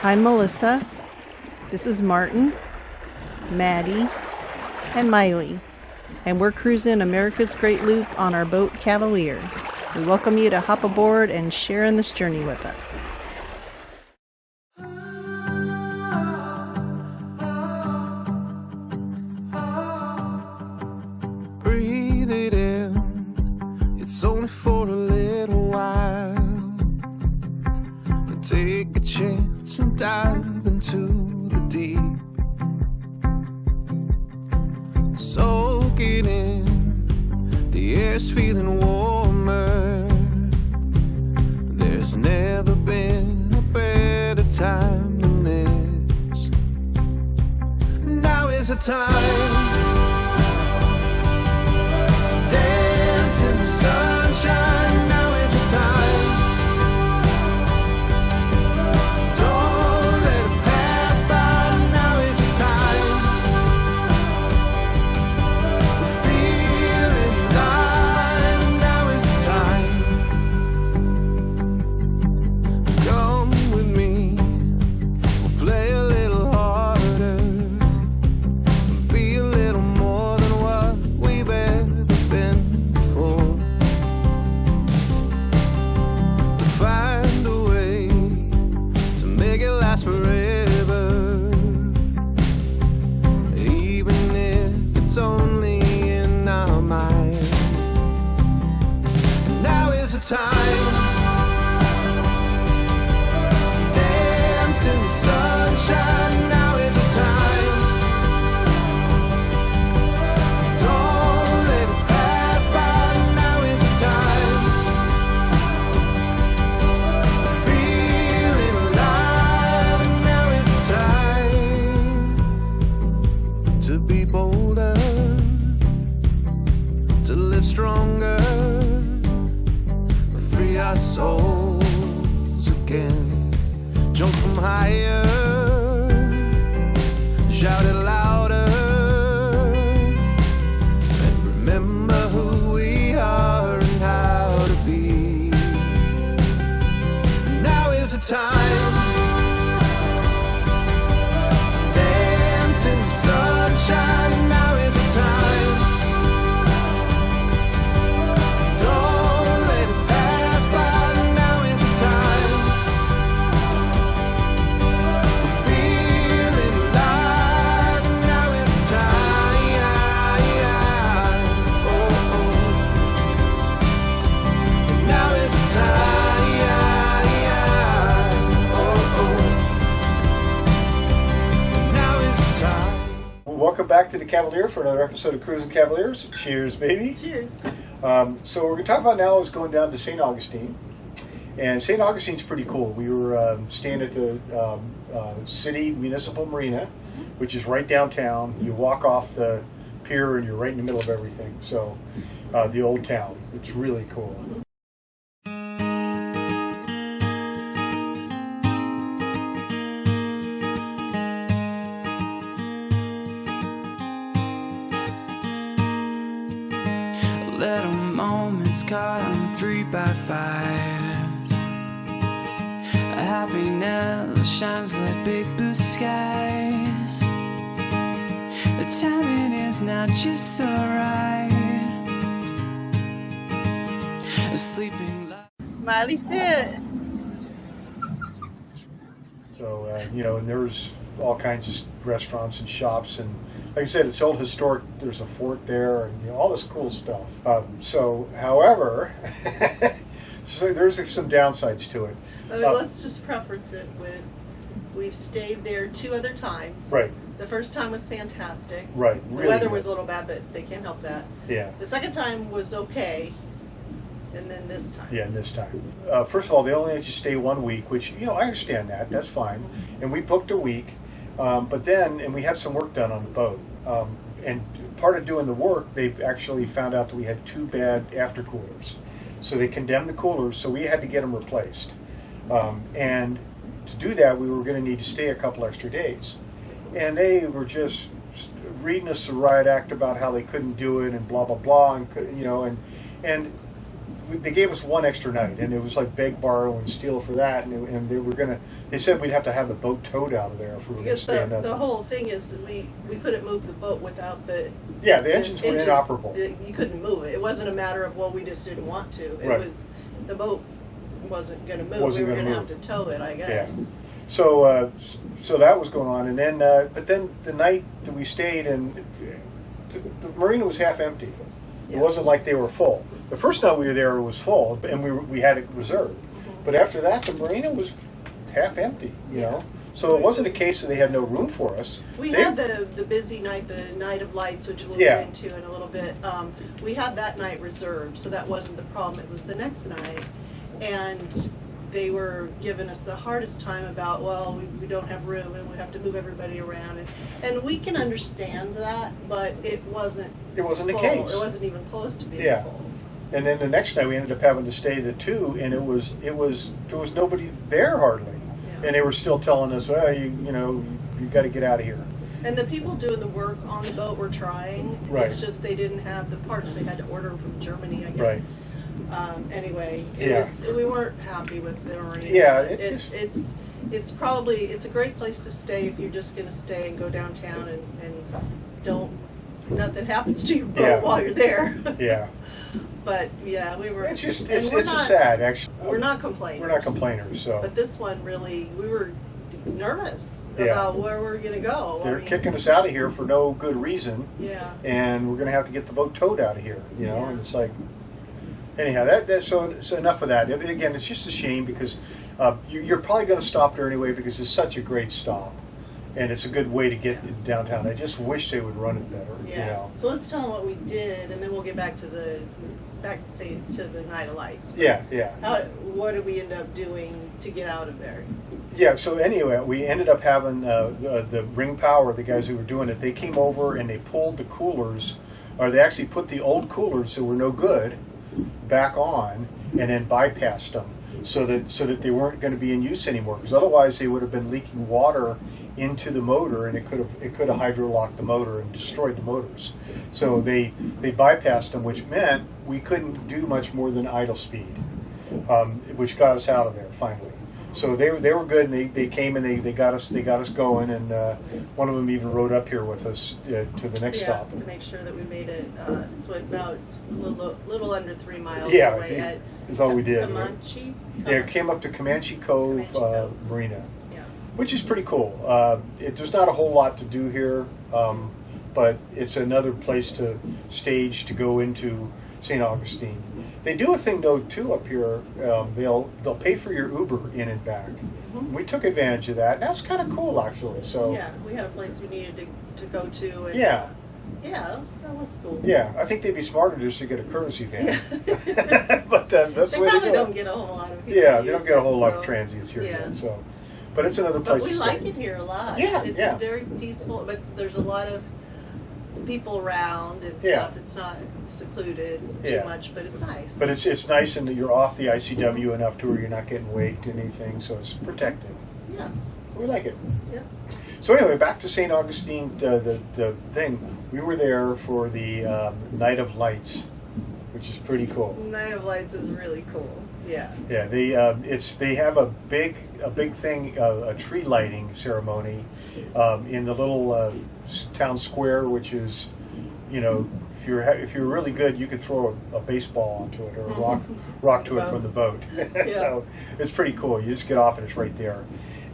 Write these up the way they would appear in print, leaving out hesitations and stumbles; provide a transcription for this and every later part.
I'm Melissa. This is Martin, Maddie, and Miley. And we're cruising America's Great Loop on our boat Cavalier. We welcome you to hop aboard and share in this journey with us. Breathe it in, it's only for a little while. And take a chance and dive into the deep. Soak it in, the air's feeling warmer. There's never been a better time than this. Now is the time. Dance in the sunshine, now is the time. Don't let it pass by, now is the time. We're feeling alive, now is the time. Come with me, we'll play a little harder, be a little more than what we've ever been before. Find a way to make it last forever, even if it's only in our minds. Now is the time. Dance in the sunshine, now is the time. Don't let it pass by, now is the time. We're feeling alive, now is the time. To be bolder, to live stronger, free our souls again. Jump from higher, shout it louder, and remember who we are and how to be. Now is the time. Dance in the sunshine, now is the time. Don't let it pass by, now is the time. We're feeling alive, now is the time. Now is the time. Now is the time. Well, welcome back to the Cavalier for another episode of Cruising Cavaliers. Cheers, baby. Cheers. So what we're going to talk about now is going down to St. Augustine. And St. Augustine's pretty cool. We were staying at the City Municipal Marina, which is right downtown. You walk off the pier and you're right in the middle of everything. So the old town. It's really cool. Little moments caught on 3x5s. Happiness shines like big blue skies. The timing is now just so right. A sleeping light. Miley, sit. So, and there's all kinds of restaurants and shops, and like I said, it's old historic. There's a fort there, and all this cool stuff. However, so there's some downsides to it. I mean, let's just preference it with, we've stayed there 2 other times. Right. The first time was fantastic. Right. The Really weather good. was a little bad, but they can't help that. Yeah. The second time was okay, and then this time. Yeah, and this time. First of all, they only let you stay 1 week, which, I understand that. That's fine. And we booked a week, but then, and we had some work done on the boat. And part of doing the work, they actually found out that we had 2 bad aftercoolers. So they condemned the coolers, so we had to get them replaced. And to do that, we were going to need to stay a couple extra days. And they were just reading us a riot act about how they couldn't do it and blah, blah, blah. And they gave us one extra night, and it was like beg, borrow, and steal for that. And they were gonna. They said we'd have to have the boat towed out of there if we were going to Because stay another. the whole thing is we couldn't move the boat without the The engines were inoperable. You couldn't move it. It wasn't a matter of, well, we just didn't want to. It Right. was the boat wasn't going to move. Wasn't we were gonna going to move. have to tow it, I guess. Yeah. So so that was going on, and then but then the night that we stayed, and the marina was half empty. It Yeah. wasn't like they were full. The first night we were there, it was full, and we had it reserved. But after that, the marina was half empty. You know, so it wasn't a case that they had no room for us. We They- had the busy night, the night of lights, which we'll Yeah. get into in a little bit. We had that night reserved, so that wasn't the problem. It was the next night, and they were giving us the hardest time about, well, we don't have room and we have to move everybody around, and we can understand that, but it wasn't. It wasn't the full. case. It wasn't even close to being Yeah. full. And then the next night we ended up having to stay the two, and there was nobody there hardly, Yeah. and they were still telling us, well, you got to get out of here. And the people doing the work on the boat were trying. Right. It's just they didn't have the parts. They had to order them from Germany, I guess. Right. Anyway, Yeah. we weren't happy with the marina. Yeah, it's probably a great place to stay if you're just going to stay and go downtown and nothing happens to your boat Yeah. while you're there. Yeah, But yeah, we were. it's just and we're it's not- sad actually. We're not complainers. We're not complainers, so But this one really, we were nervous Yeah. about where we're going to go. they're kicking us out of here for no good reason, Yeah. and we're going to have to get the boat towed out of here. You know, Yeah. and it's like, anyhow, that's so enough of that. Again, it's just a shame because you're probably going to stop there anyway because it's such a great stop, and it's a good way to get downtown. I just wish they would run it better. Yeah. You know. So let's tell them what we did, and then we'll get back to the night of lights. Yeah. What did we end up doing to get out of there? Yeah, so anyway, we ended up having the Ring Power, the guys who were doing it, they came over and they pulled the coolers, or they actually put the old coolers that were no good back on and then bypassed them so that they weren't going to be in use anymore, because otherwise they would have been leaking water into the motor, and it could have hydrolocked the motor and destroyed the motors. So they bypassed them, which meant we couldn't do much more than idle speed, which got us out of there finally. So they were good, and they came and they got us going, and one of them even rode up here with us to the next stop. To make sure that we made it. So about a little under 3 miles Yeah, I away think at is all we did. Comanche. Yeah, it came up to Comanche Cove, Comanche Cove. Marina, Yeah. which is pretty cool. There's not a whole lot to do here, but it's another place to stage to go into St. Augustine. They do a thing though too up here. They'll pay for your Uber in and back. Mm-hmm. We took advantage of that. And that's kind of cool actually. So Yeah, we had a place we needed to go to. And, yeah, Yeah, that was cool. yeah. I think they'd be smarter just to get a courtesy van. Yeah. But that's They the way probably they go. don't get a whole lot of people. Yeah, they use don't get a whole it, lot of so- transients here yeah. yet. So, but it's another place But we to like stay. it here a lot. Yeah, It's yeah. very peaceful, but there's a lot of people around and Yeah. stuff. It's not secluded too Yeah. much, but it's nice. But it's nice, and you're off the ICW enough to where you're not getting waked or anything, so it's protected. yeah, We like it. yeah. So anyway, back to St. Augustine, the thing. We were there for the Night of Lights, which is pretty cool. Night of Lights is really cool. Yeah. Yeah, they have a big thing, a tree lighting ceremony in the little town square, which is, you know, if you're really good, you could throw a baseball onto it or a rock to it from the boat. So it's pretty cool. You just get off and it's right there.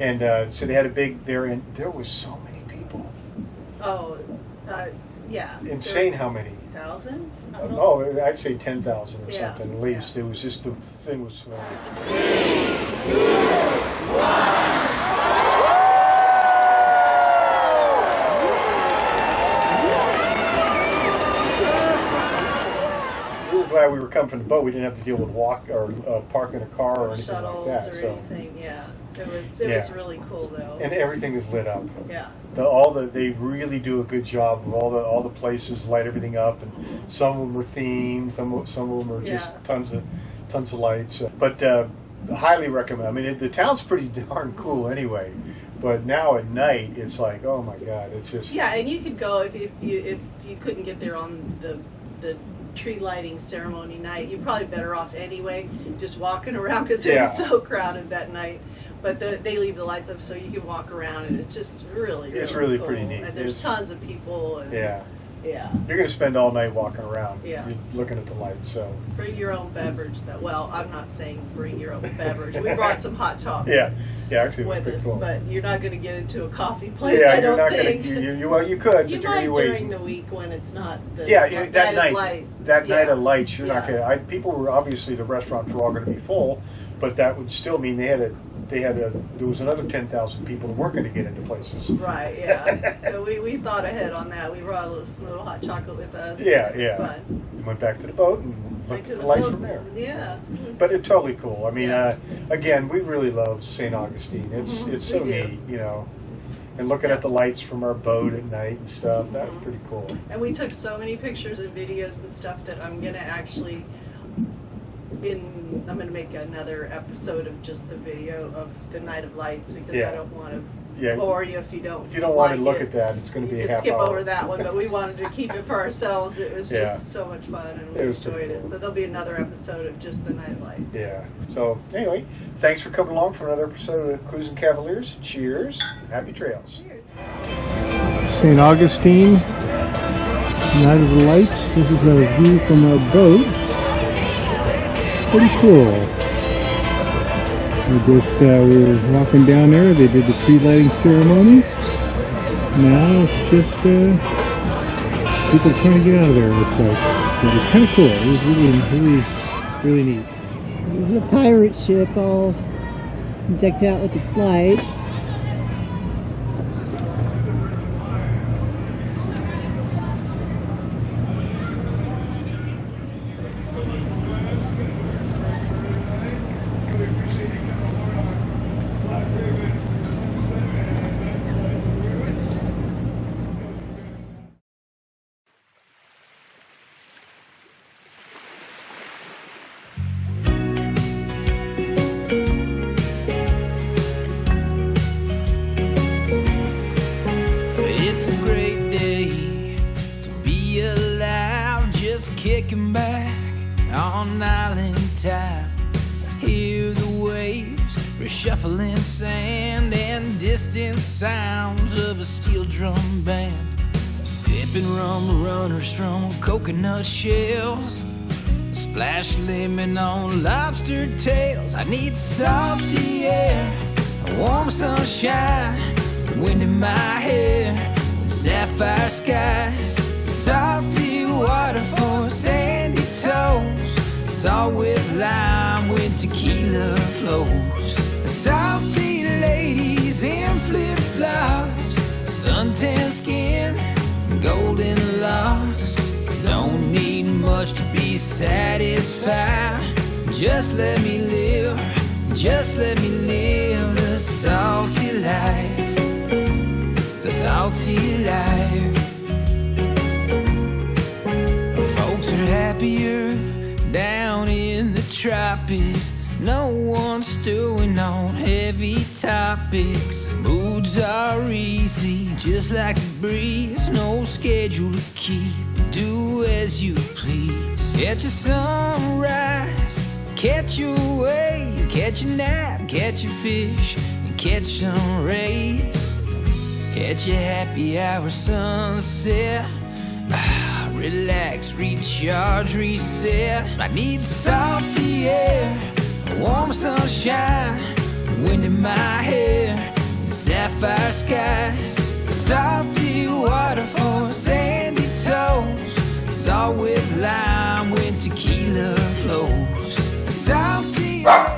And so they had a big there, and there was so many people. Oh, yeah. Insane how many. Thousands? I don't know. Oh, I'd say 10,000 or Yeah, something at least. It was just, the thing was swelling. We were glad we were coming from the boat. We didn't have to deal with walk or parking a car or anything like Shuttles that. or So, anything. Yeah. It was Yeah. really cool though. and everything is lit up. Yeah. They really do a good job of all the places light everything up, and some of them are themed, some of them are just Yeah. tons of lights. But highly recommend. I mean, the town's pretty darn cool anyway. But now at night, it's like, oh my God, it's just Yeah, and you could go if you couldn't get there on the tree lighting ceremony night. You're probably better off anyway, just walking around because it Yeah. was so crowded that night. But they leave the lights up so you can walk around, and it's just really, It's really cool. pretty neat. And there's It's- tons of people. And Yeah. Yeah. You're going to spend all night walking around. Yeah. You're looking at the lights. So. Bring your own beverage. Well, I'm not saying bring your own beverage. We brought some hot chocolate. Yeah. Yeah. Actually, it was With pretty us, cool. but you're not going to get into a coffee place. Yeah, I you're don't not think. going to. Well, you could, You but you're might going to during wait. the week when it's not the Yeah, night that of night. light. That night Yeah. of lights, you're not Yeah. going to. People were obviously the restaurants were all going to be full, but that would still mean there was another 10,000 people that weren't going to get into places. Right, yeah. So we thought ahead on that. We brought some little hot chocolate with us. Yeah, It was yeah. fun. We went back to the boat and Back looked to at the the lights boat. from there. Yeah. But it's totally cool. I mean, Yeah. again, we really love St. Augustine. It's so we do. neat, you know. And looking at the lights from our boat at night and stuff, that was pretty cool. And we took so many pictures and videos and stuff that I'm gonna actually I'm gonna make another episode of just the video of the night of lights because Yeah. I don't want to Yeah. bore you if you don't. If you don't want to like look it. at that, it's going to You be a could half skip hour. over that one, but we wanted to keep it for ourselves. It was Yeah. just so much fun, and we It was pretty enjoyed it. cool. So there'll be another episode of just the night of lights. Yeah. So anyway, thanks for coming along for another episode of Cruising Cavaliers. Cheers. Happy trails. St. Augustine, Night of the Lights. This is a view from our boat. Pretty cool. We were walking down there. They did the tree lighting ceremony. Now it's just people trying to get out of there. It looks like. It was kind of cool. It was really neat. This is a pirate ship all decked out with its lights. It's a great day to be alive, just kicking back on island time. Hear the waves reshuffling sand and distant sounds of a steel drum band. Sipping rum runners from coconut shells, splash lemon on lobster tails. I need salty air, warm sunshine, wind in my hair, sapphire skies, salty waterfalls, sandy toes, salt with lime when tequila flows, salty ladies in flip-flops, suntan skin, golden locks. Don't need much to be satisfied. Just let me live, just let me live the salty life, the salty life. Folks are happier down in the tropics. No one's stewing on heavy topics. Moods are easy, just like the breeze. No schedule to keep, do as you please. Catch a sunrise, catch your wave, catch a nap, catch a fish, and catch some rays. Catch a happy hour sunset. Relax, recharge, reset. I need salty air, warm sunshine, wind in my hair, sapphire skies, salty waterfalls, sandy toes, salt with lime when tequila flows, salty air.